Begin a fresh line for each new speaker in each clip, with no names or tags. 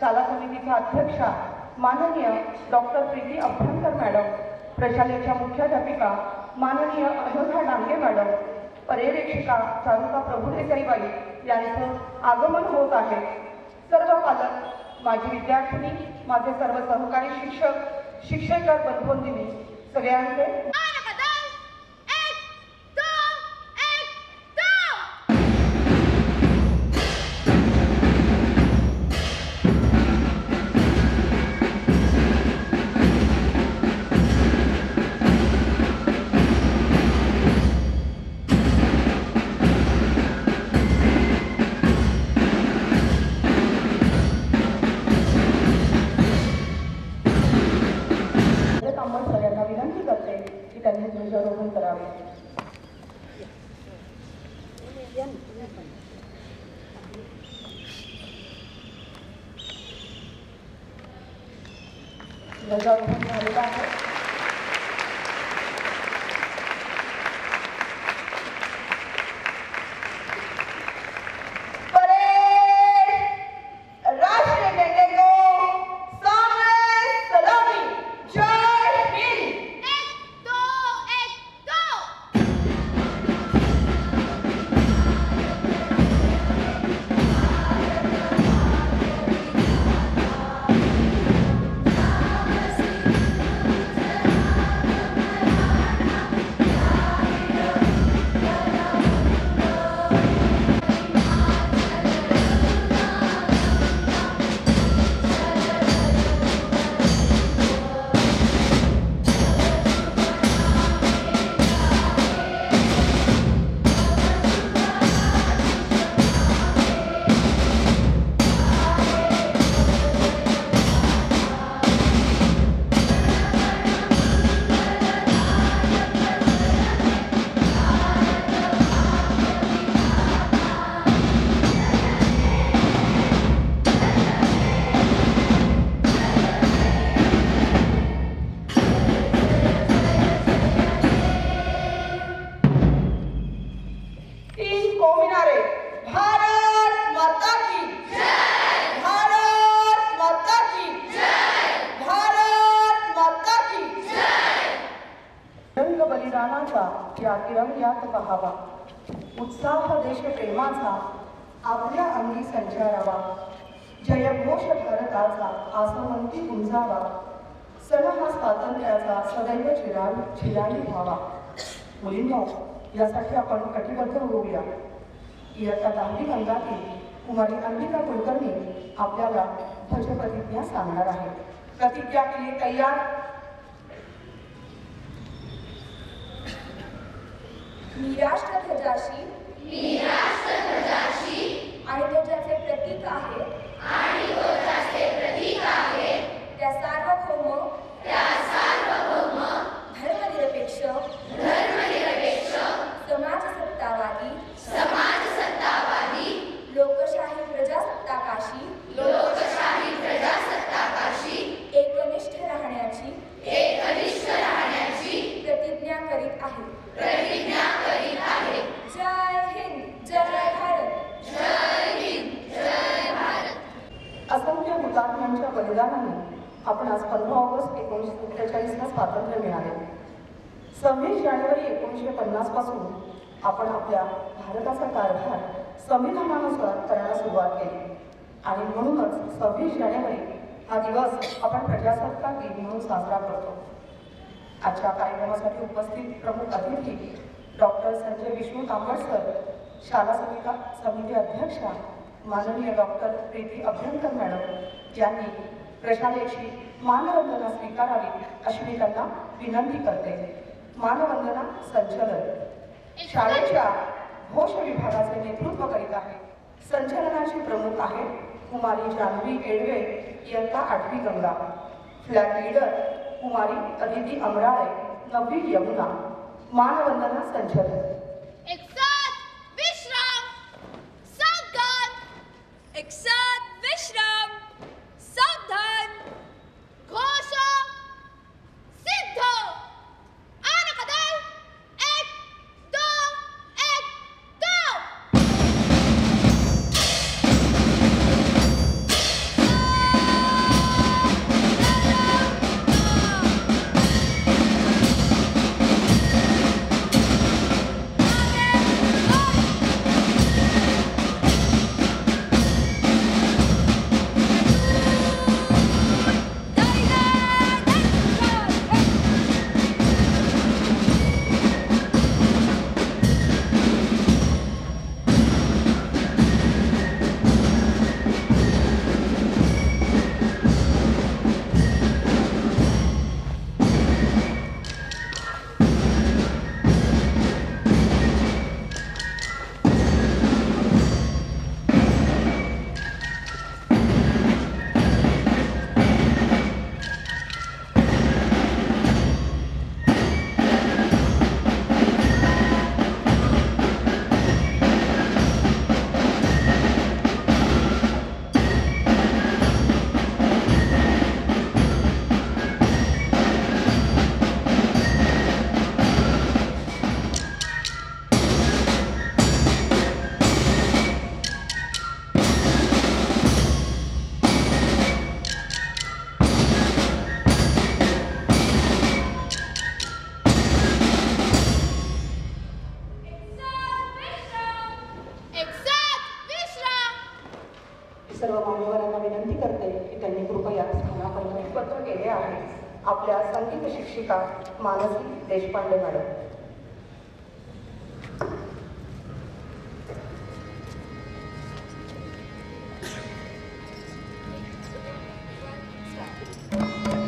शाला समितीच्या अध्यक्षा माननीय डॉक्टर प्रीती अभ्यंकर मॅडम, प्रशालेच्या मुख्याध्यापिका माननीय अयोध्या डांगे मॅडम, पर्यवेक्षिका चारुका प्रभुदेसाईबाई यांचं आगमन होत आहे। सर्व पालक, माझी विद्यार्थिनी, माझे सर्व सहकारी शिक्षक, शिक्षक बंधूंनी सगळ्यांचे विनंती करते की त्यांनी ध्वजारोहण करावे। ध्वजारोहण झालेलं आहे। या तिरंग्यात पहावा, उत्साह देश प्रेमाचा आपल्या अंगी संचारावा, जयघोष भारताचा आसमंती गुंजावा, सण हा स्वातंत्र्याचा सदैव चिराली व्हावा। मुलींनो, यासाठी आपण कटिबद्ध होऊया। इयत्ता 10वी वर्गातील कुमारी अंबिका कुलकर्णी आपल्याला ध्वजप्रतिज्ञा सांगणार आहे। प्रतिज्ञा केली तयार?
मी राष्ट्रध्वजाशी आणि ध्वजाचे प्रतीक आहे त्या सार्वभौम धर्मनिरपेक्ष समाजसत्तावादी लोकशाही प्रजासत्ताकाशी एकनिष्ठ राहण्याची प्रतिज्ञा करीत आहे। जय हिंद, जय भारत।
असंख्य हुतात्म्यांच्या बलिदानाने आपण आज 15 ऑगस्ट 1947 ला स्वातंत्र्य मिळाले। 26 जानेवारी 1950 पासून आपण आपल्या भारताचा कारभार संविधानानुसार करायला सुरुवात केली आणि म्हणूनच 26 जानेवारी हा दिवस आपण प्रजासत्ताक दिन म्हणून साजरा करतो। आजच्या कार्यक्रमासाठी उपस्थित प्रमुख अतिथी डॉक्टर संजय विष्णू तांबट सर, शाला समिती अध्यक्षा माननीय डॉक्टर प्रीती अभ्यंकर मॅडम यांनी प्रशालेची मानवंदना स्वीकारावी अशी मी त्यांना विनंती करते। मानवंदना संचलन शाळेच्या घोष विभागाचे नेतृत्व करीत आहे। संचलनाची प्रमुख आहे कुमारी जान्हवी एडवे, इयत्ता 8वी गंगा। फ्लॅग लीडर कुमारी अदिती अमराळे, 9वी यमुना। मानवंदना संचलन।
एक साथ विश्राम, सावधान। एक साथ विश्राम, सावधान। घोष सिद्ध। आन कदम 1 2 1 2।
आपल्या संगीत शिक्षिका Mansi Deshpande madam.
Thank you.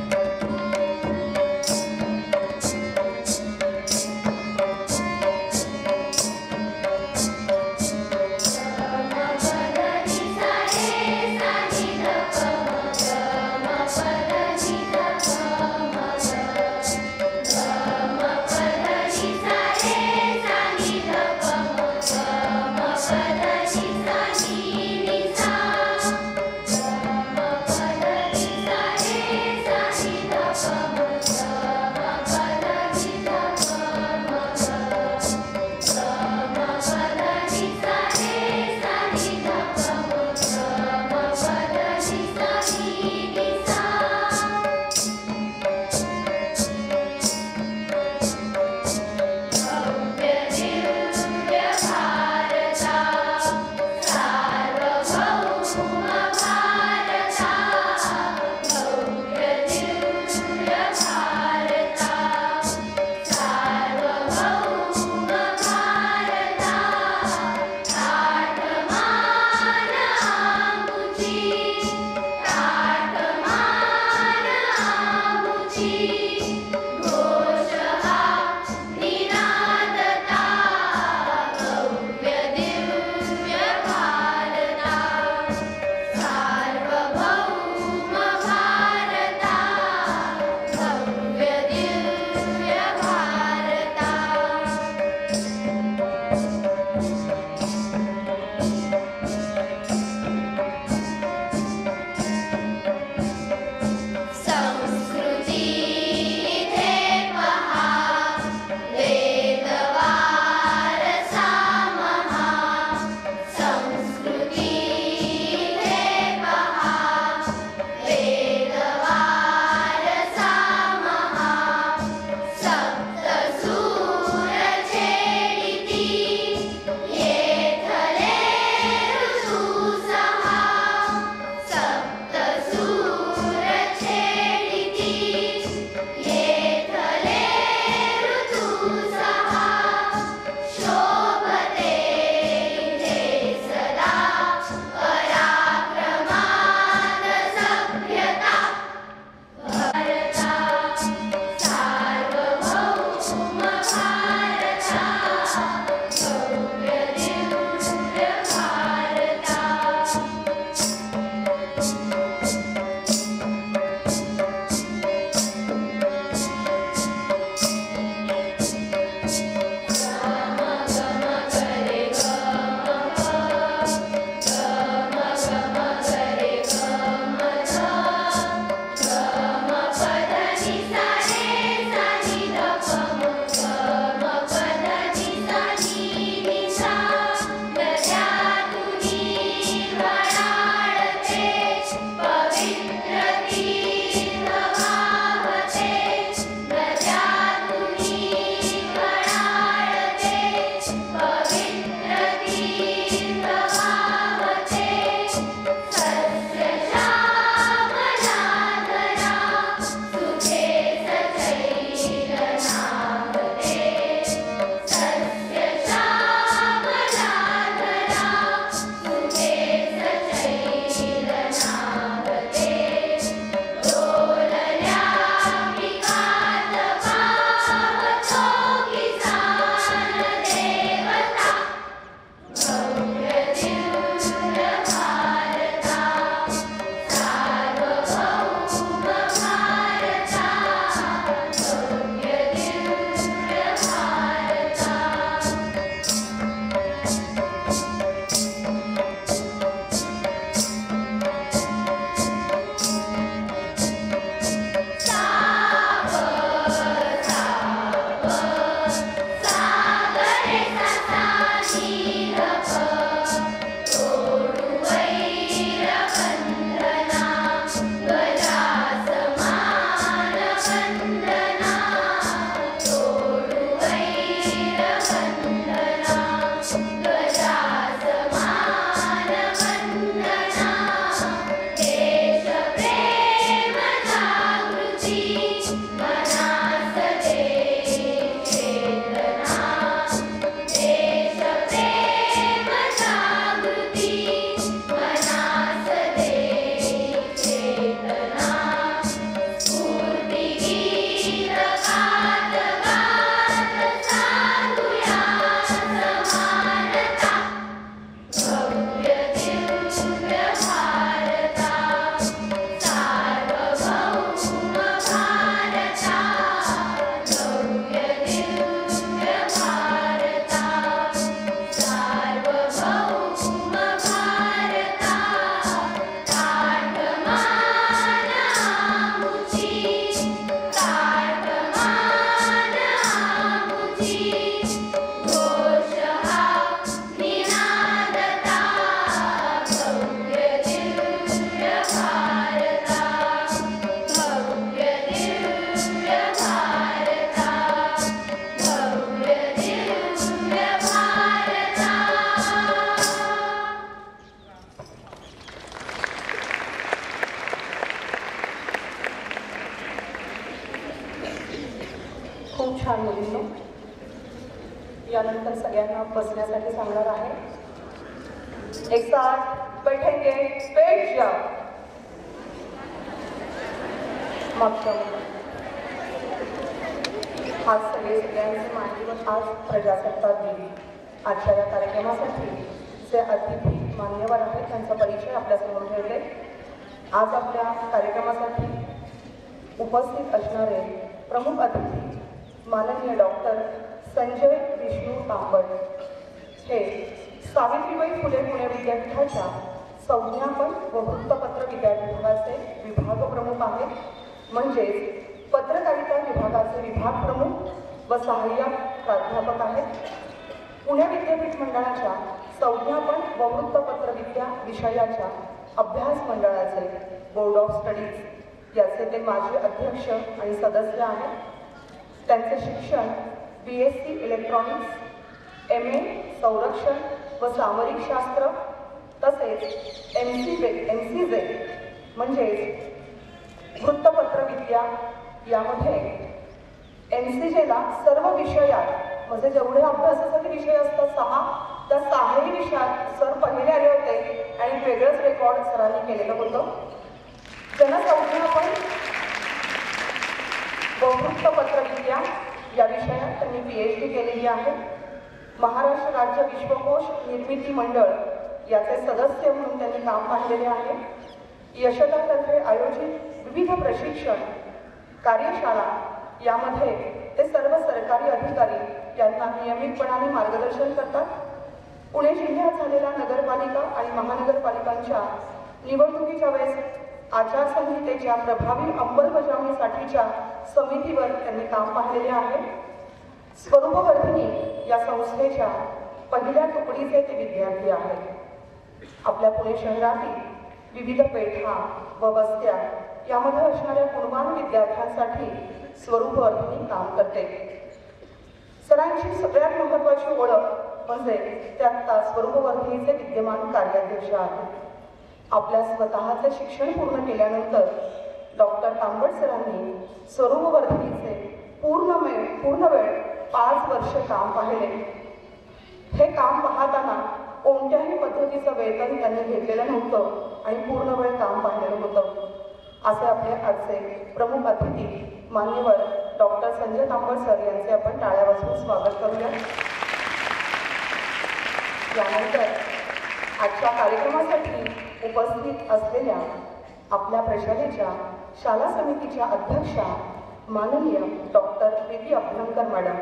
यानंतर सगळ्यांना बसण्यासाठी सांगणार आहे. एक साथ बैठेंगे, बैठ जाओ. मागच्या आज सगळ्यांचे मांडीवर आज प्रजासत्ताक दिन. आजच्या या कार्यक्रमासाठी जे अतिथी मान्यवर आहेत त्यांचा परिचय आपल्यासमोर ठेवले. आज आपल्या कार्यक्रमासाठी उपस्थित असणारे प्रमुख अतिथी माननीय डॉक्टर संजय विष्णू तांबट हे सावित्रीबाई फुले पुणे विद्यापीठाच्या संज्ञापन व वृत्तपत्र विभागाचे विभाग प्रमुख आहेत. म्हणजेच पत्रकारिता विभागाचे विभाग प्रमुख व सहाय्यक प्राध्यापक आहेत. पुणे विद्यापीठ मंडळाच्या संज्ञापन व वृत्तपत्रविद्या विषयाच्या अभ्यास मंडळाचे बोर्ड ऑफ स्टडीज याचे ते माजी अध्यक्ष आणि सदस्य आहेत. त्यांचे शिक्षण BSc इलेक्ट्रॉनिक्स, MA संरक्षण व सामरिक शास्त्र तसेच MCJ म्हणजेच वृत्तपत्रविद्या यामध्ये MCJला सर्व विषयात म्हणजे जेवढे अभ्यासासाठी विषय असतात 6 त्या 6ही विषयात सर पहिले आले होते आणि वेगळंच रेकॉर्ड सरांनी केलेलं होतं. जनसंज्ञापन व वृत्तपत्रविद्या या विषयात त्यांनी PhD केलेली आहे. महाराष्ट्र राज्य विश्वकोश निर्मिती मंडळ याचे सदस्य म्हणून त्यांनी काम पाहिलेले आहे. यशदातर्फे आयोजित विविध प्रशिक्षण कार्यशाळा यामध्ये ते सर्व सरकारी अधिकारी यांना नियमितपणाने मार्गदर्शन करतात. पुणे जिल्ह्यात झालेल्या नगरपालिका आणि महानगरपालिकांच्या निवडणुकीच्या वेळेस आचारसंहितेच्या प्रभावी अंमलबजावणीसाठीच्या समितीवर त्यांनी काम पाहिलेले आहे. स्वरूपवर्धिनी या संस्थेच्या पहिल्या तुकडीचे ते विद्यार्थी आहेत. आपल्या पुणे शहरातील विविध पेठा व वस्त्या यामध्ये असणाऱ्या गुणवान विद्यार्थ्यांसाठी स्वरूपवर्धिनी काम करते. सरांची सगळ्यात महत्त्वाची ओळख म्हणजे त्यात स्वरूपवर्धिनीचे विद्यमान कार्याध्यक्ष आहेत. आपल्या स्वतःचे शिक्षण पूर्ण केल्यानंतर डॉक्टर तांबट सरांनी स्वरूपवर्धिनीचे पूर्ण वेळ 5 वर्ष काम पाहिले. हे काम पाहताना कोणत्याही पद्धतीचं वेतन त्यांनी घेतलेलं नव्हतं आणि पूर्ण वेळ काम पाहिलेलं होतं. असे आपले आजचे प्रमुख अतिथी मान्यवर डॉक्टर संजय तांबट सर यांचे आपण टाळ्या वाजवून स्वागत करूया. यानंतर आजच्या कार्यक्रमासाठी उपस्थित असलेल्या आपल्या प्रशालेच्या शाला समितीच्या अध्यक्षा माननीय डॉक्टर प्रीती अभ्यंकर मॅडम,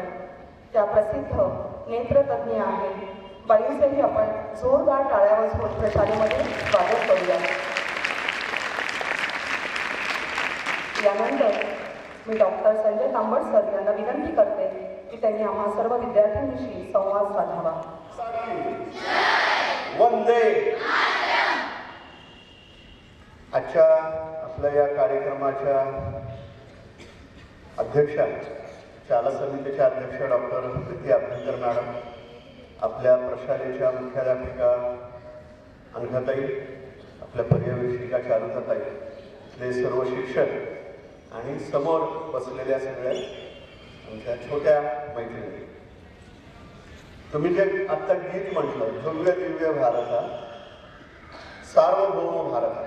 त्या प्रसिद्ध नेत्रतज्ञ आहेत. बाईंचंही आपण जोरदार टाळ्या वाजवून प्रशालेमध्ये स्वागत करूया. यानंतर मी डॉक्टर संजय तांबट सर यांना विनंती करते की त्यांनी आम्हा सर्व विद्यार्थ्यांशी संवाद साधावा.
वंदे. आजच्या आपल्या या कार्यक्रमाच्या अध्यक्षा शाला समितीच्या अध्यक्ष डॉक्टर प्रीती अभ्यंकर मॅडम, आपल्या प्रशालेच्या मुख्याध्यापिका अनघाताई, आपल्या पर्यवेक्षिका चारुताताई, इथले सर्व शिक्षक आणि समोर बसलेल्या सगळ्या आमच्या छोट्या मैत्रिणी. तुम्ही जे आत्ता गीत म्हटलं, भव्य दिव्य भारता सार्वभौम भारता,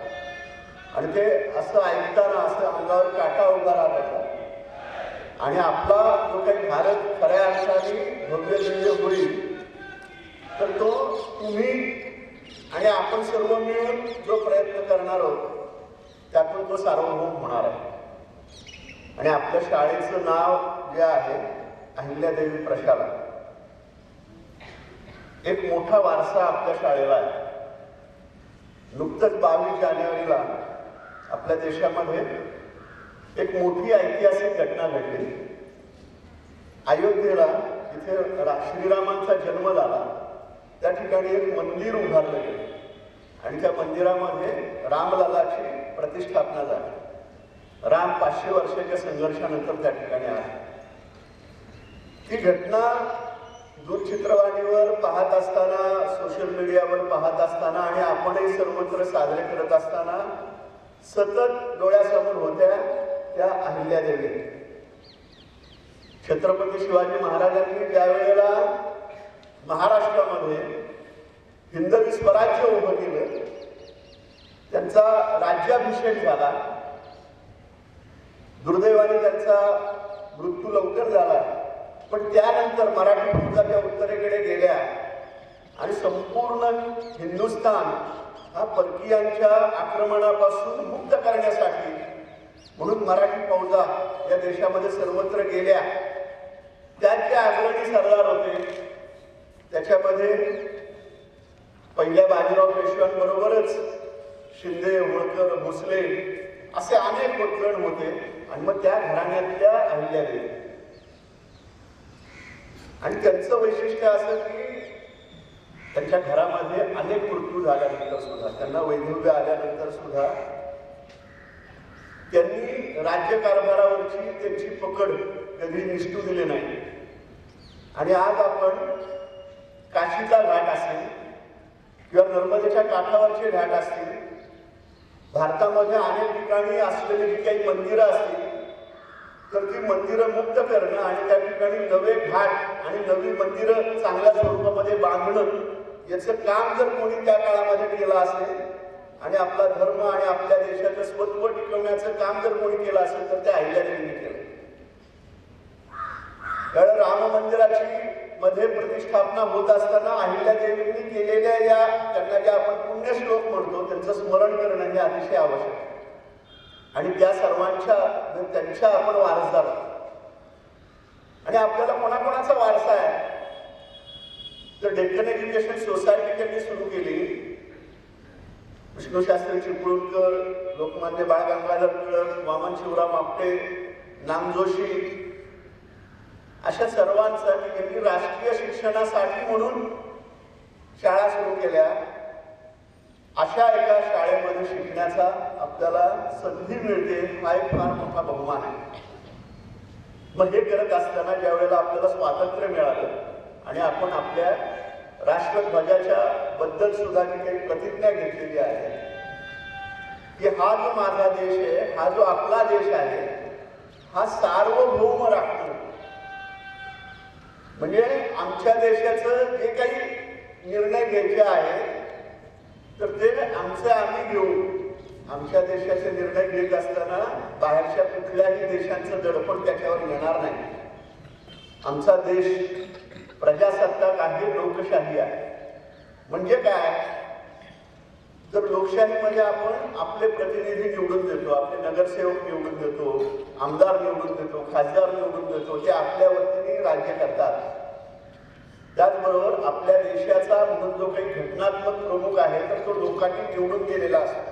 आणि ते असं ऐकताना असं अंगावर काटा उभा राहत होता. आणि आपला जो काही भारत खऱ्या अर्थाने भव्य दिव्य होईल तर तो तुम्ही आणि आपण सर्व मिळून जो प्रयत्न करणार आहोत त्यातून तो सार्वभौम होणार आहे. आणि आपल्या शाळेचं नाव जे आहे अहिल्यादेवी प्रशाला, एक मोठा वारसा आपल्या शाळेला आहे. नुकतंच 22 जानेवारीला आपल्या देशामध्ये एक मोठी ऐतिहासिक घटना घडली. अयोध्येला जिथे श्रीरामांचा जन्म झाला त्या ठिकाणी एक मंदिर उभारलं गेलं आणि त्या मंदिरामध्ये रामललाची प्रतिष्ठापना झाली. राम 500 वर्षाच्या संघर्षानंतर त्या ठिकाणी आहे. ती घटना दूरचित्रवाणीवर पाहत असताना, सोशल मीडियावर पाहत असताना आणि आपणही सर्वत्र साजरे करत असताना सतत डोळ्यासमोर होत्या त्या अहिल्यादेवी. छत्रपती शिवाजी महाराजांनी ज्या वेळेला महाराष्ट्रामध्ये हिंदवी स्वराज्य उभं केलं, त्यांचा राज्याभिषेक झाला. दुर्दैवाने त्यांचा मृत्यू लवकर झाला, पण त्यानंतर मराठी फौजा त्या उत्तरेकडे गेल्या आणि संपूर्ण हिंदुस्थान हा परकीयांच्या आक्रमणापासून मुक्त करण्यासाठी म्हणून मराठी फौजा या देशामध्ये सर्वत्र गेल्या. त्यांचे अग्रणी सरदार होते, त्याच्यामध्ये पहिल्या बाजीराव पेशव्यांबरोबरच शिंदे, होळकर, भोसले असे अनेक जण होते. आणि मग त्या घराण्यातल्या अहिल्यादेवी, आणि त्यांचं वैशिष्ट्य असं की त्यांच्या घरामध्ये अनेक मृत्यू झाल्यानंतर सुद्धा, त्यांना वैधव्य आल्यानंतर सुद्धा त्यांनी राज्यकारभारावरची त्यांची पकड कधी निसटू दिली नाही. आणि आज आपण काशीचा घाट असेल किंवा नर्मदेच्या काठावरचे घाट असतील, भारतामध्ये अनेक ठिकाणी असलेली जी काही मंदिरं असतील, तर ती मंदिरं मुक्त करणं आणि त्या ठिकाणी नवे घाट आणि नवी मंदिरं चांगल्या स्वरूपामध्ये बांधणं, याचं काम जर कोणी त्या काळामध्ये केलं असेल आणि आपला धर्म आणि आपल्या देशाचं स्वत्व टिकवण्याचं काम जर कोणी केलं असेल तर त्या अहिल्यादेवींनी केलं. कारण राम मंदिराची मध्ये प्रतिष्ठापना होत असताना अहिल्यादेवींनी केलेल्या या, त्यांना जे आपण पुण्यश्लोक म्हणतो, त्यांचं स्मरण करणं हे अतिशय आवश्यक आहे. आणि त्या सर्वांच्या त्यांच्या आपण वारसदार. आणि आपल्याला कोणाकोणाचा वारसा आहे तर डेक्कन एज्युकेशन सोसायटी त्यांनी सुरू केली. विष्णुशास्त्री चिपळूणकर, लोकमान्य बाळ गंगाधर टिळक, वामन शिवराम आपटे, नामजोशी अशा सर्वांसाठी त्यांनी राष्ट्रीय शिक्षणासाठी म्हणून शाळा सुरू केल्या. अशा एका शाळेमध्ये शिकण्याचा आपल्याला संधी मिळते, हा एक फार मोठा बहुमान आहे. मग हे करत असताना ज्या वेळेला आपल्याला स्वातंत्र्य मिळालं आणि आपण आपल्या राष्ट्रध्वजाच्या बद्दल सुद्धा जी काही प्रतिज्ञा घेतलेली आहे की हा जो माझा देश आहे, हा जो आपला देश आहे, हा सार्वभौम राखणं, म्हणजे आमच्या देशाचं जे काही निर्णय घ्यायचे आहे तर ते आमचे आम्ही घेऊ. आमच्या देशाचे निर्णय घेत असताना बाहेरच्या कुठल्याही देशांचं दडपण त्याच्यावर येणार नाही. आमचा देश प्रजासत्ताक आहे, लोकशाही आहे. म्हणजे काय, तर लोकशाहीमध्ये आपण आपले प्रतिनिधी निवडून देतो, आपले नगरसेवक निवडून देतो, आमदार निवडून देतो, खासदार निवडून देतो, ते आपल्या वतीने राज्य करतात. त्याचबरोबर आपल्या देशाचा म्हणून जो काही घटनात्मक प्रमुख आहे तर तो लोकांनी निवडून गेलेला असतो.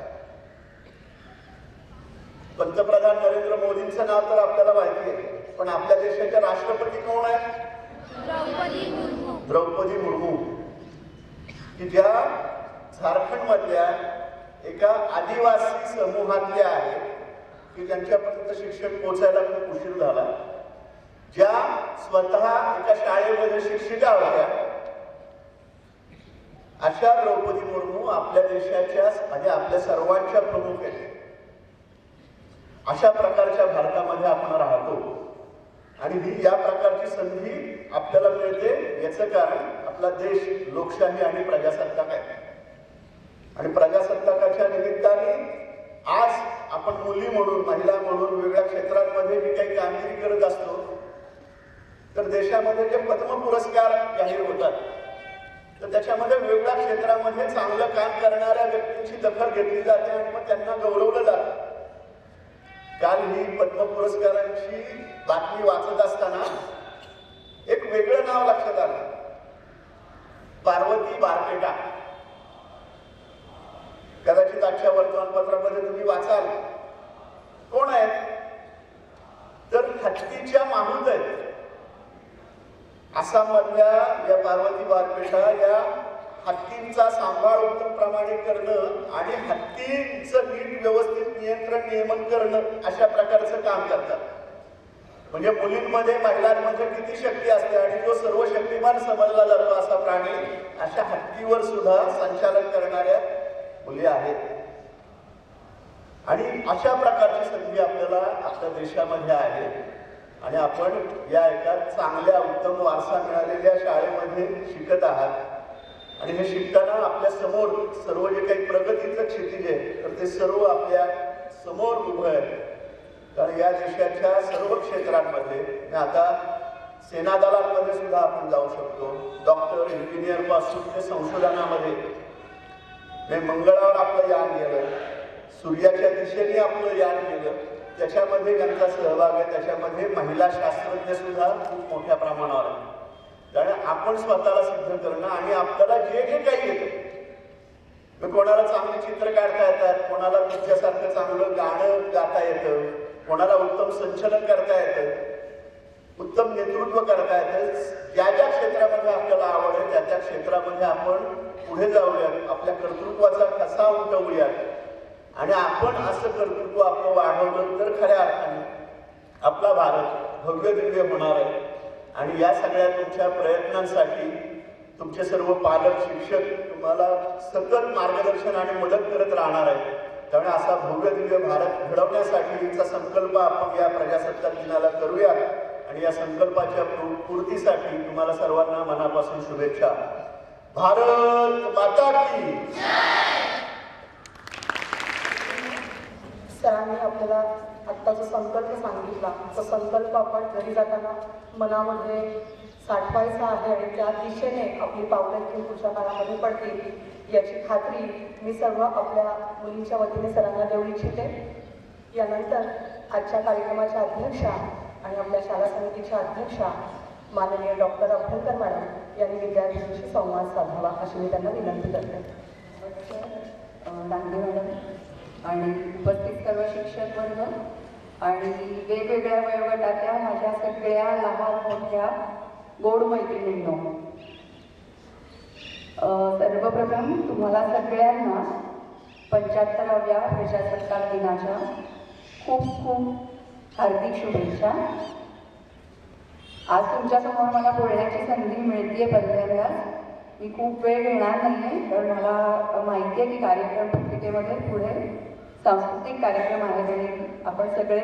पंतप्रधान नरेंद्र मोदींचं नाव तर आपल्याला माहिती आहे, पण आपल्या देशाच्या राष्ट्रपती कोण आहे? द्रौपदी मुर्मू, की ज्या झारखंड मधल्या एका आदिवासी समूहातल्या आहेत की त्यांच्यापर्यंत शिक्षण पोहोचायला खूप उशीर झाला, ज्या स्वतः एका शाळेमध्ये शिक्षिका होत्या, अशा द्रौपदी मुर्मू आपल्या देशाच्या म्हणजे आपल्या सर्वांच्या प्रमुख आहेत. अशा प्रकारच्या भारतामध्ये आपण राहतो आणि ही या प्रकारची संधी आपल्याला मिळते. याचं कारण आपला देश लोकशाही आणि प्रजासत्ताक आहे. आणि प्रजासत्ताकाच्या निमित्ताने आज आपण मुली म्हणून, महिला म्हणून वेगवेगळ्या क्षेत्रांमध्ये जी काही कामगिरी करत असतो, तर देशामध्ये जे पद्म पुरस्कार जाहीर होतात तर त्याच्यामध्ये वेगवेगळ्या क्षेत्रामध्ये चांगलं काम करणाऱ्या व्यक्तींची दखल घेतली जाते आणि मग त्यांना गौरवलं जातं. काल ही पद्म पुरस्कारांची बातमी वाचत असताना एक वेगळं नाव लक्षात आलं, पार्वती बारपेटा. कदाचित आजच्या वर्तमानपत्रामध्ये तुम्ही वाचाल. कोण आहेत तर हत्तीच्या माहूत आहेत. आसाममधल्या या पार्वती बारपेटा या हत्तींचा सांभाळ उत्तम प्रमाणे करणं आणि हत्तींचं नीट व्यवस्थित नियंत्रण नियमन करणं अशा प्रकारचं काम करतात. म्हणजे मुलींमध्ये, महिलांमध्ये किती शक्ती असते आणि जो सर्व शक्तिमान समजला जातो असा प्राणी अशा हत्तीवर सुद्धा संचालन करणाऱ्या मुली आहेत. आणि अशा प्रकारची संधी आपल्याला आपल्या देशामध्ये आहे. आणि आपण या एका चांगल्या उत्तम वारसा मिळालेल्या शाळेमध्ये क्षेत्रामध्ये शिकत आहात आणि हे शिकताना आपल्या समोर सर्व जे काही प्रगतीचं क्षितिज आहे तर ते सर्व आपल्या समोर उभं आहे. कारण या देशाच्या सर्व क्षेत्रांमध्ये आता सेना दलांमध्ये सुद्धा आपण जाऊ शकतो. डॉक्टर इंजिनियर पासून ते संशोधनामध्ये मंगळावर आपलं यान गेलं, सूर्याच्या दिशेने आपलं यान गेलं, त्याच्यामध्ये ज्यांचा सहभाग आहे त्याच्यामध्ये महिला शास्त्रज्ञ सुद्धा खूप मोठ्या प्रमाणावर आहे. कारण आपण स्वतःला सिद्ध करणं आणि आपल्याला जे जे काही येतं, कोणाला चांगली चित्र काढता येतात, कोणाला तुमच्यासारखं चांगलं गाणं गाता येतं, कोणाला उत्तम संचलन करता येतं, उत्तम नेतृत्व करता येतं. ज्या ज्या क्षेत्रामध्ये आपल्याला आवड आहे त्या त्या क्षेत्रामध्ये आपण पुढे जाऊयात, आपल्या कर्तृत्वाचा ठसा उमटवूयात आणि आपण असं कर्तृत्व आपलं वाढवलं तर खऱ्या अर्थाने आपला भारत भव्य दिव्य होणार आहे. आणि या सगळ्या तुमच्या प्रयत्नांसाठी तुमचे सर्व पालक शिक्षक तुम्हाला सतत मार्गदर्शन आणि मदत करत राहणार आहे. त्यामुळे असा भव्य दिव्य भारत घडवण्यासाठीचा संकल्प आपण या प्रजासत्ताक दिनाला करूया आणि या संकल्पाच्या पूर्तीसाठी तुम्हाला सर्वांना मनापासून शुभेच्छा. भारत माता की.
सरांनी आपल्याला आत्ता जो संकल्प सांगितला तो संकल्प आपण घरी जाताना मनामध्ये साठवायचा आहे आणि त्या दिशेने आपली पावलं घेऊन पुढच्या काळामध्ये पडतील याची खात्री मी सर्व आपल्या मुलींच्या वतीने सरांना देऊ इच्छिते. यानंतर आजच्या कार्यक्रमाच्या अध्यक्षा आणि आपल्या शाळा समितीच्या अध्यक्षा माननीय डॉक्टर अभ्यंकर मॅडम यांनी विद्यार्थ्यांशी संवाद साधावा अशी मी त्यांना विनंती करते.
डांगे मॅडम आणि उपस्थित सर्व शिक्षक वर्ग आणि वेगवेगळ्या वयोगटातल्या माझ्या सगळ्या लहान मोठ्या गोड मैत्रिणींनो, सर्वप्रथम तुम्हाला सगळ्यांना 75व्या प्रजासत्ताक दिनाच्या खूप खूप हार्दिक शुभेच्छा. आज तुमच्यासमोर मला बोलण्याची संधी मिळते पहिल्यांदाच. मी खूप वेळ घेणार नाही आहे तर मला माहिती आहे की कार्यक्रम पत्रिकेमध्ये पुढे सांस्कृतिक कार्यक्रम आहेत आणि आपण सगळे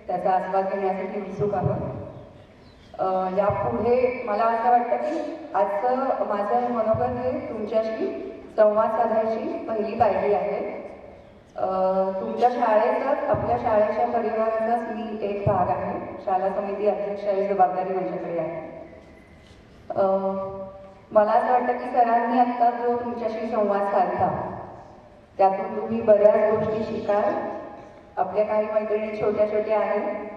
त्याचा आस्वाद घेण्यासाठी उत्सुक आहोत. यापुढे मला असं वाटतं की आजचं माझं मनोगत हे तुमच्याशी संवाद साधायची पहिली पायरी आहे. तुमच्या शाळेचाच आपल्या शाळेच्या परिवाराचाच मी एक भाग आहे. शाळा समिती अध्यक्षा ही जबाबदारी माझ्याकडे आहे. मला असं वाटतं की सरांनी आत्ता जो तुमच्याशी संवाद साधला त्यातून तुम्ही बऱ्याच गोष्टी शिकाल. आपल्या काही मैत्रिणी छोट्या छोट्या आहेत,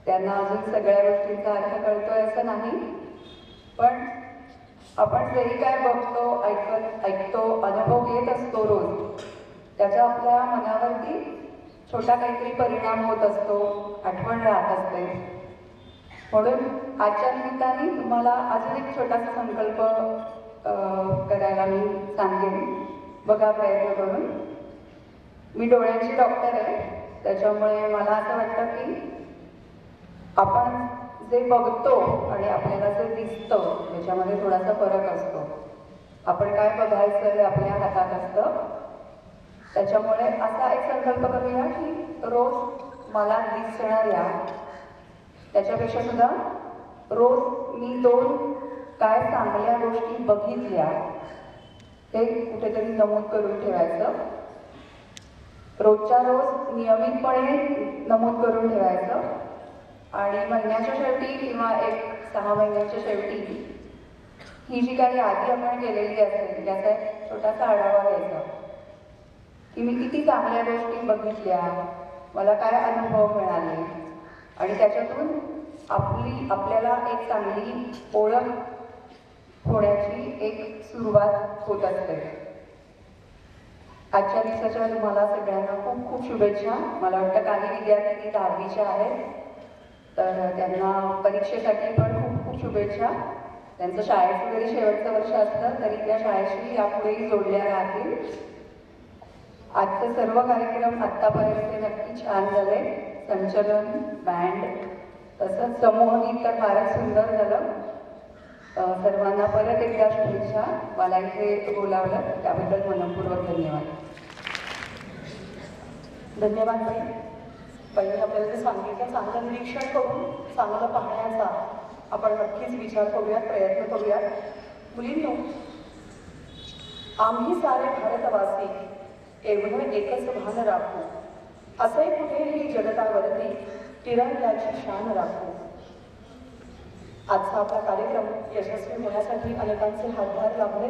त्यांना अजून सगळ्या गोष्टींचा अर्थ कळतोय असं नाही, पण आपण जरी काय बघतो ऐकतो अनुभव घेत असतो रोज, त्याचा आपल्या मनावरती छोटा काहीतरी परिणाम होत असतो, आठवण राहत असते. म्हणून आजच्या निमित्ताने तुम्हाला अजून एक छोटासा संकल्प करायला मी सांगेन. बघा प्रयत्न करून. मी डोळ्यांची डॉक्टर आहे, त्याच्यामुळे मला असं वाटतं की आपण जे बघतो आणि आपल्याला जे दिसतं त्याच्यामध्ये थोडासा फरक असतो. आपण काय बघायचं हे आपल्या हातात असतं. त्याच्यामुळे असा एक संकल्प करूया की रोज मला दिसणाऱ्या त्याच्यापेक्षा सुद्धा रोज मी 2 काय चांगल्या गोष्टी बघितल्या हे कुठेतरी नमूद करून ठेवायचं. रोजच्या रोज नियमितपणे नमूद करून ठेवायचं आणि महिन्याच्या शेवटी किंवा 6 महिन्याच्या शेवटी ही जी काही यादी आपण केलेली असेल त्याचा एक छोटासा आढावा घ्यायचा की मी किती चांगल्या गोष्टी बघितल्या, मला काय अनुभव मिळाले आणि त्याच्यातून आपल्याला एक चांगली ओळख होण्याची एक सुरुवात होत असते. आजच्या दिवसाच्या तुम्हाला सगळ्यांना खूप खूप शुभेच्छा. मला वाटतं काही विद्यार्थी 10वीच्या आहेत तर त्यांना परीक्षेसाठी पण खूप खूप शुभेच्छा. त्यांचं शाळेचं जरी शेवटचं वर्ष असलं तरी त्या शाळेशी यापुढेही जोडल्या राहतील. आजचे सर्व कार्यक्रम आत्तापर्यंत नक्की छान झाले. संचलन, बँड तसंच समूहगीत तर फारच सुंदर झालं. सर्वांना परत एकदा शुभेच्छा. मला इथे बोलावलं त्याबद्दल मनपूर्वक धन्यवाद.
धन्यवाद ताई. पहिले आपल्याला जे सांगितलं चांगलं निरीक्षण करून चांगलं पाहण्याचा आपण नक्कीच विचार करूयात, प्रयत्न करूयात. मुलींनो, आम्ही सारे भारतवासी एवढं एकच भान राखू, असे कुठेही जगतावरती तिरंग्याची शान राखू. आजचा आपला कार्यक्रम यशस्वी होण्यासाठी अनेकांचे हातभार लाभले,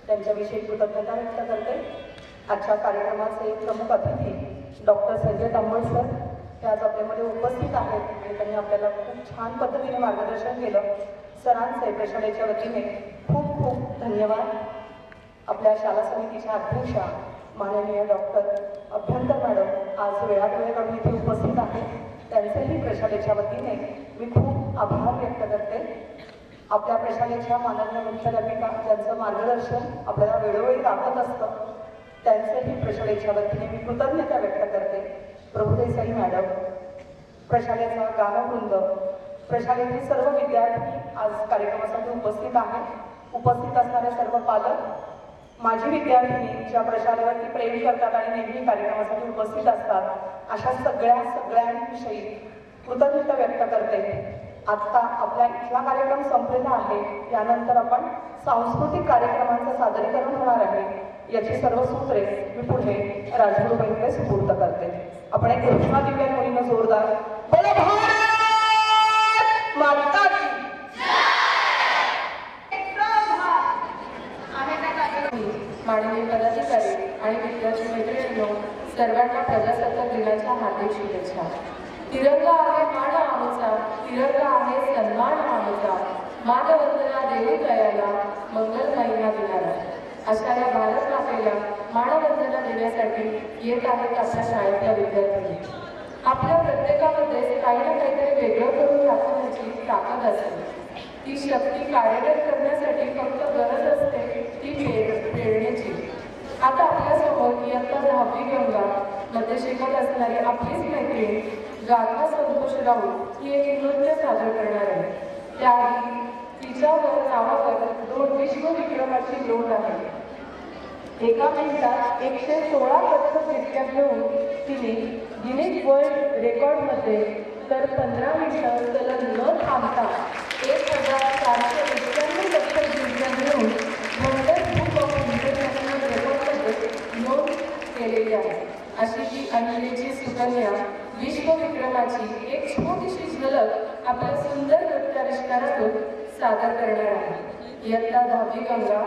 त्यांच्याविषयी कृतज्ञता व्यक्त करते. आजच्या कार्यक्रमाचे प्रमुख अतिथी डॉक्टर संजय तांबड सर हे आज आपल्यामध्ये उपस्थित आहेत आणि त्यांनी आपल्याला खूप छान पद्धतीने मार्गदर्शन केलं. सरांचे प्रशालेच्या वतीने खूप खूप धन्यवाद. आपल्या शाळा समितीच्या अध्यक्षा माननीय डॉक्टर अभ्यंकर मॅडम आज वेळात वेळ काढून इथे उपस्थित आहेत. त्यांचेही प्रशालेच्या वतीने मी खूप आभार व्यक्त करते. आपल्या प्रशालेच्या माननीय मुख्याध्यापिका ज्यांचं मार्गदर्शन आपल्याला वेळोवेळी लाभत असतं, त्यांचेही प्रशालेच्या वतीने मी कृतज्ञता व्यक्त करते. प्रभुदेसाई मॅडम, प्रशालेचा गानवृंद, प्रशालेतील सर्व विद्यार्थी आज कार्यक्रमासाठी उपस्थित आहेत. उपस्थित असणारे सर्व पालक, माझी विद्यार्थिनी ज्या प्रशालेवरती प्रेम करतात आणि नेहमी कार्यक्रमासाठी उपस्थित असतात, अशा सगळ्यांविषयी कृतज्ञता व्यक्त करते. आत्ता आपला इथला कार्यक्रम संपलेला आहे. यानंतर आपण सांस्कृतिक कार्यक्रमांचं सादरीकरण होणार आहे. याची सर्व सूत्रे मी पुढे राजगुरूबाईंकडे सुपूर्द करते. आपण एक घोषणा देऊया मुलींना जोरदार. बोलो भारत माता की माननीय पदाधिकारी आणि विद्यार्थी मैत्रिणींनो, सर्वांना प्रजासत्ताक दिनाच्या हार्दिक शुभेच्छा. तिरंगा आहे मान आमचा, तिरंगा आहे सन्मान आमचा, मानवंदना देऊ दयाला, मंगल महिना दिनाला. अशा या भारत मातेला मानवंदना देण्यासाठी येत आहेत आपल्या शाळेतल्या विद्यार्थ्यांनी. आपल्या प्रत्येकामध्ये काही ना काहीतरी वेगळं करून दाखवण्याची ताकद असते. ती शक्ती कार्यरत करण्यासाठी फक्त गरज असते ती प्रेरणेची. आता आपल्यासमोर इयत्ता 10वी गंगा मध्ये शिकत असणारी आपलीच मैत्रीण गाथा संतोष राऊत ही एक नृत्य सादर करणार आहे. त्याआधी तिच्यावर नावावर 2 विश्वविक्रमाची नोंद आहे. एका मिनिटात 116 कथ्थकनृत्य घेऊन तिने गिनीज वर्ल्ड रेकॉर्डमध्ये तर 15 मिनिटं सलग न थांबता 1491 कथ्थकनृत्य घेऊन गिनीज बुक ऑफ इंटरनॅशनल रेकॉर्डमध्ये नोंद केलेली आहे. अशी ती अंजलीची सुकन्या विश्वविक्रमाची एक छोटीशी झलक आपल्या सुंदर नृत्याविष्कारातून सादर करणार आहे. इयत्ता 10वी गंगा.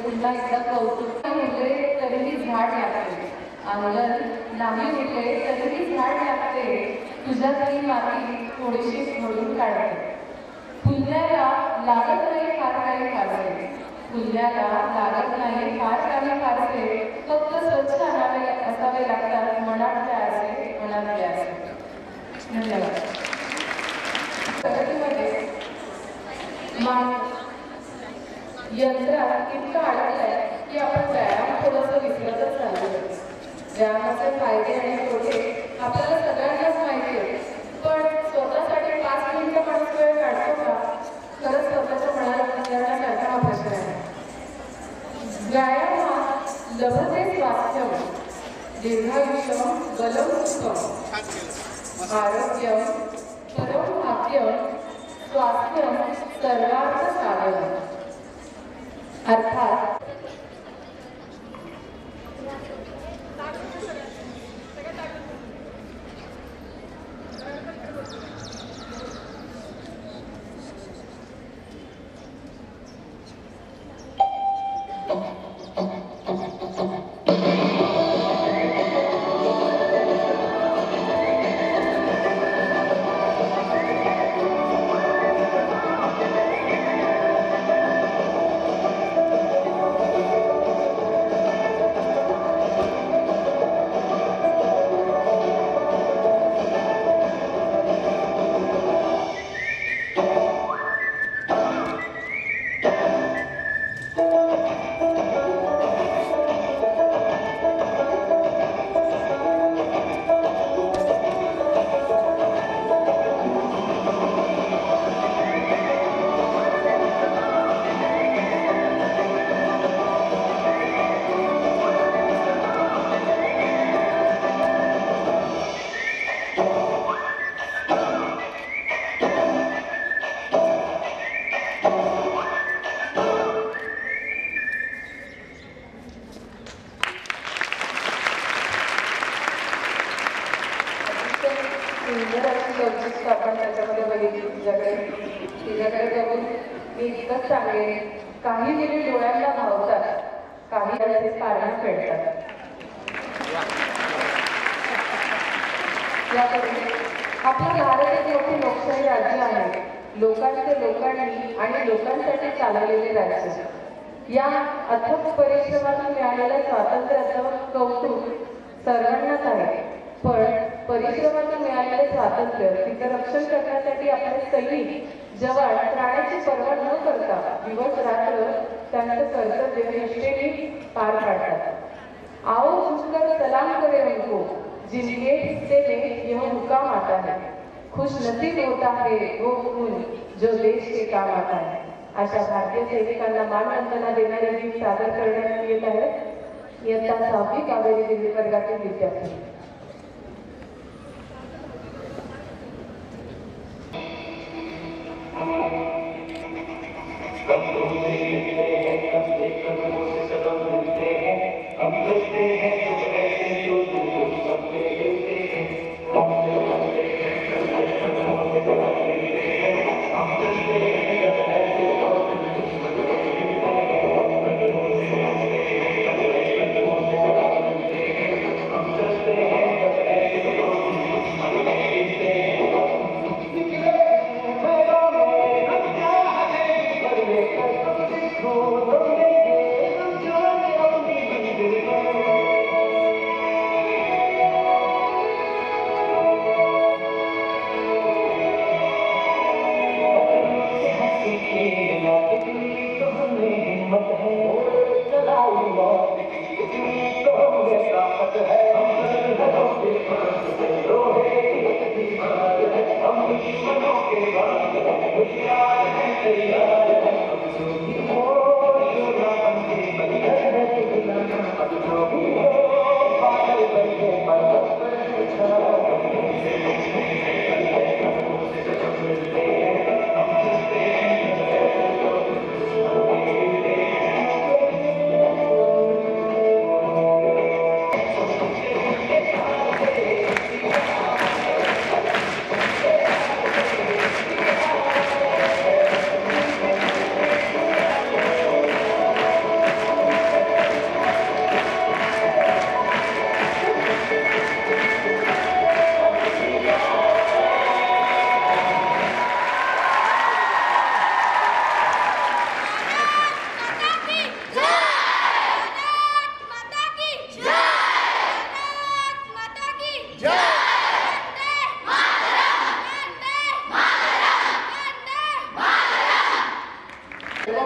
पुन्हा एकदा कौतुक मुले तरीही झाड लागते. अंगण नाही उरले तरीही झाड लागते, तुझ्या तरी माती थोडीशी भरून काढते. फुल्याला लागत नाही फार काही फारसे, फुल्याला लागत नाही फार काही फारसे, फक्त स्वच्छ असावे लागतात मनात प्यासे, मनात प्यासे. धन्यवाद. प्रगतीमध्ये यंत्रात इतकं अडकलंय की आपण व्यायाम थोडंसं विसरतच चाललो. व्यायामाचे फायदे आणि तोटे आपल्याला सगळ्यांनाच माहिती आहे, पण स्वतःसाठी 5 मिनिटं माणूस वेळ काढतो का? खरंच स्वतःच्या मनाला विचारण्यासारखा हा प्रश्न आहे. व्यायाम हा लभते स्वास्थ्यम दीर्घायुष्यम बलम सुखम आरोग्यम परम भाग्यम स्वास्थ्यम सर्वार्थ साधनम. अर्थात सुंदर अशी लवचिक आपण त्याच्यामध्ये बघितली. तिच्याकडे बघून मी इतकंच सांगेन, काही मुली डोळ्यांना भावतात, काही असे पारणं फेडतात. यामध्ये आपलं भारत एक मोठी लोकशाही राज्य आहे. लोकांचे लोकांनी आणि लोकांसाठी चालवलेले राज्य. या अथक परिश्रमातून मिळालेल्या स्वातंत्र्याचं कौतुक सर्वांनाच आहे, पण परिश्रमातून मिळालेले स्वातंत्र्य तिचं रक्षण करण्यासाठी आपले सैनिक जवान प्राण्याची पर्वा न करता दिवस रात्र त्यांचं कर्तव्य निष्ठेने पार पाडतात. आओ झुककर सलाम करे उनको, जिनके हिस्से में यह मुकाम आता है. खुश नसीब होता है वो खून जो देश के काम आता है. अशा भारतीय सैनिकांना मानवंदना देणारे गीत सादर करण्यात येत आहेत. इयत्ता 6वी कावेरी दिल्ली वर्गातील विद्यार्थी.
Just
सर्व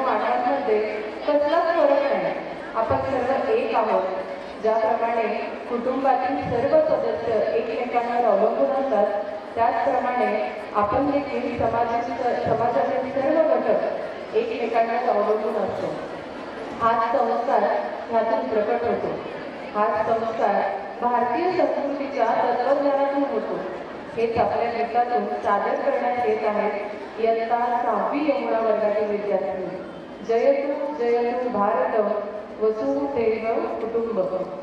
मानवांमध्ये कसलाच फरक नाही. आपण सर्व एक आहोत. ज्याप्रमाणे कुटुंबातील सर्व सदस्य एकमेकांवर अवलंबून असतात, त्याचप्रमाणे आपण देखील समाजातील सर्व घटक एकमेकांवर अवलंबून असतो. हाच संस्कार ह्यातून प्रकट होतो. हाच संस्कार भारतीय संस्कृतीच्या तत्वज्ञानातून होतो. हेच आपल्या गीतातून सादर करण्यात येत आहेत इयत्ता 6वी यमुना वर्गातील विद्यार्थी. जयतु जयतु भारत वसुधैव कुटुंबकम्.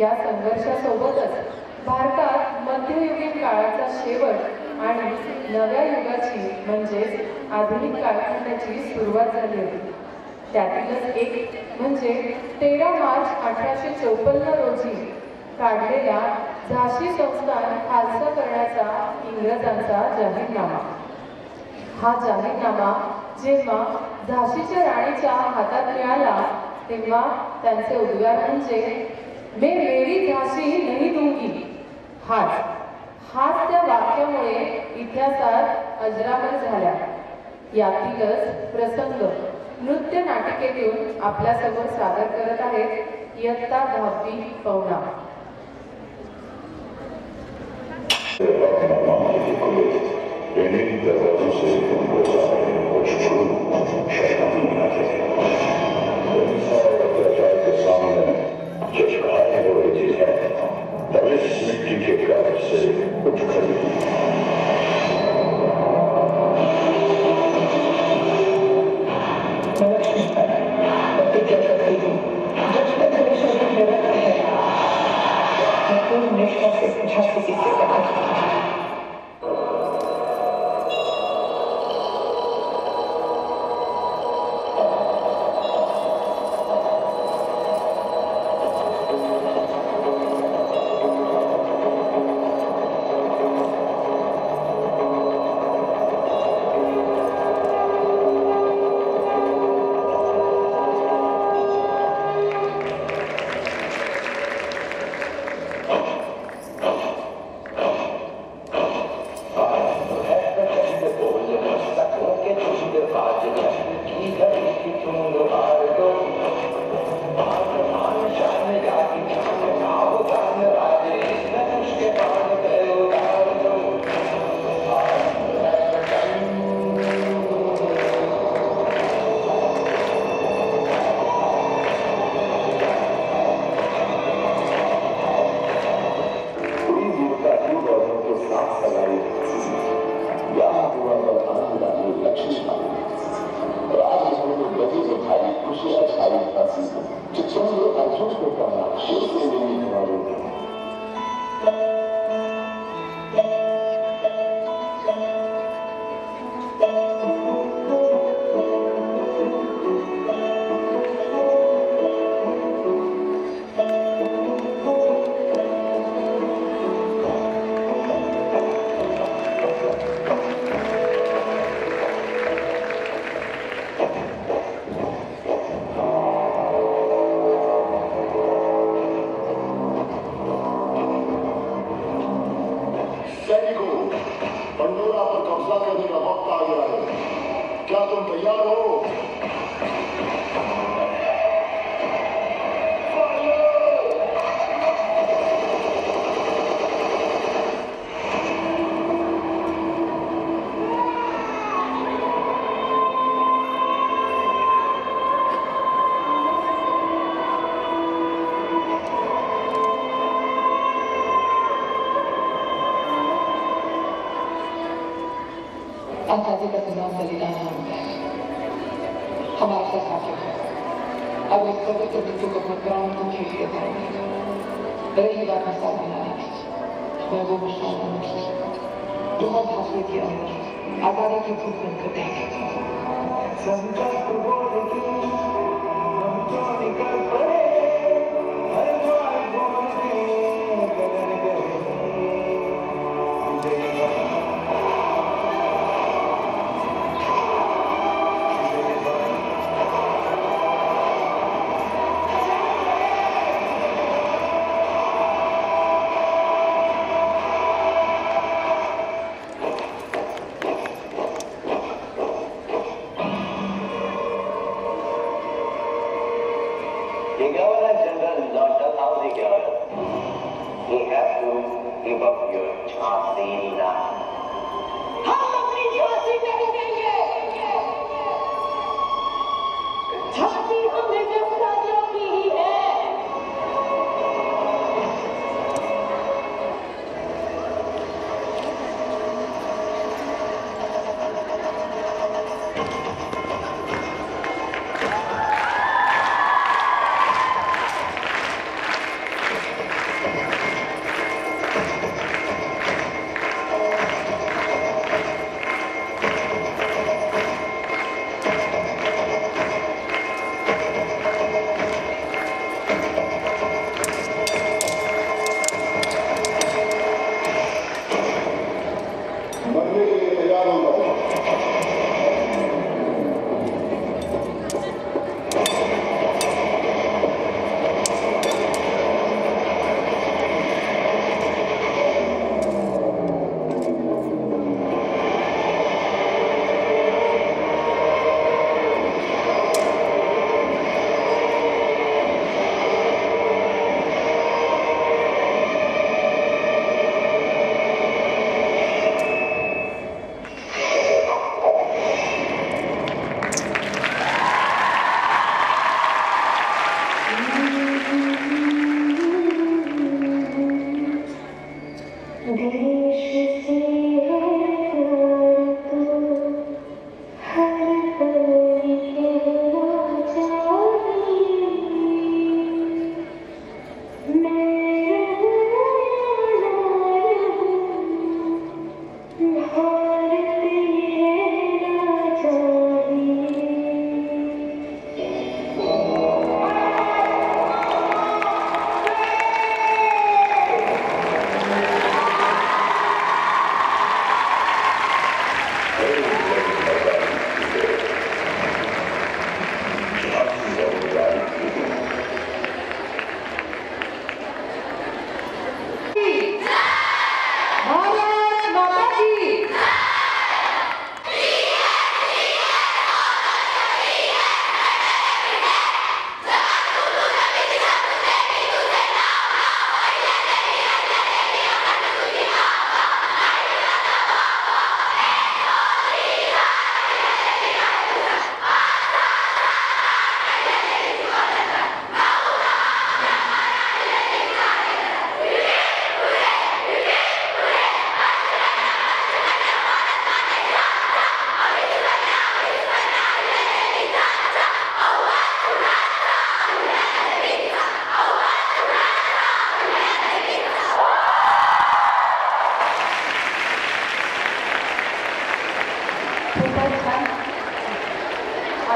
या संघर्षासोबतच भारतात मध्ययुगीन काळाचा शेवट आणि नव्या युगाची म्हणजेच आधुनिक कालखंडाची सुरुवात झाली होती. त्यातीलच एक म्हणजे 13 मार्च 1854 रोजी काढलेला झाशी संस्थान खालसा करण्याचा इंग्रजांचा जाहीरनामा. हा जाहीरनामा जेव्हा झाशीच्या राणीच्या हातात मिळाला तेव्हा त्यांचे उद्गार म्हणजे मैं मेरी झाशी नहीं दूंगी. हाच त्या वाक्यामुळे इतिहासात अजरामर झाल्या. यातीलच प्रसंग नृत्य नाटिकेतून आपल्यासमोर सादर करत आहेत इयत्ता 10वी पौना.
सैनिकों, पंडोरा पर कब्जा करने का वक्त आ गया है। क्या तुम तैयार हो?
आजादी का तनाव बलिदान होता है, हम आपका साथ हैं। अब इस पवित्र मृत्यु को मुद्राओं को खींचते जाएंगे। रही बात मसाल बनाने की, मैं वो मसाल बनूंगी। बहुत हासिल किया होगा, आजादी की भूख बनकर देंगे। संकल्प बोलती, हम तो निकल पड़े, हर बार बोलते, बदल गए।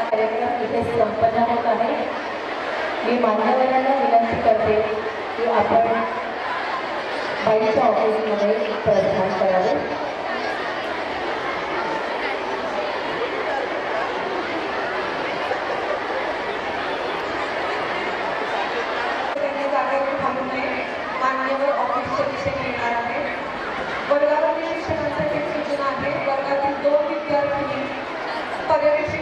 कार्यक्रम इथे संपन्न होत आहे। मी मान्यवरांना विनंती करते की आपण बाईच्या ऑफिसमध्ये प्रस्थान करावे।
मान्यवर ऑफिसच्या दिशेने येणार आहे। वर्गात पर्यवेक्षक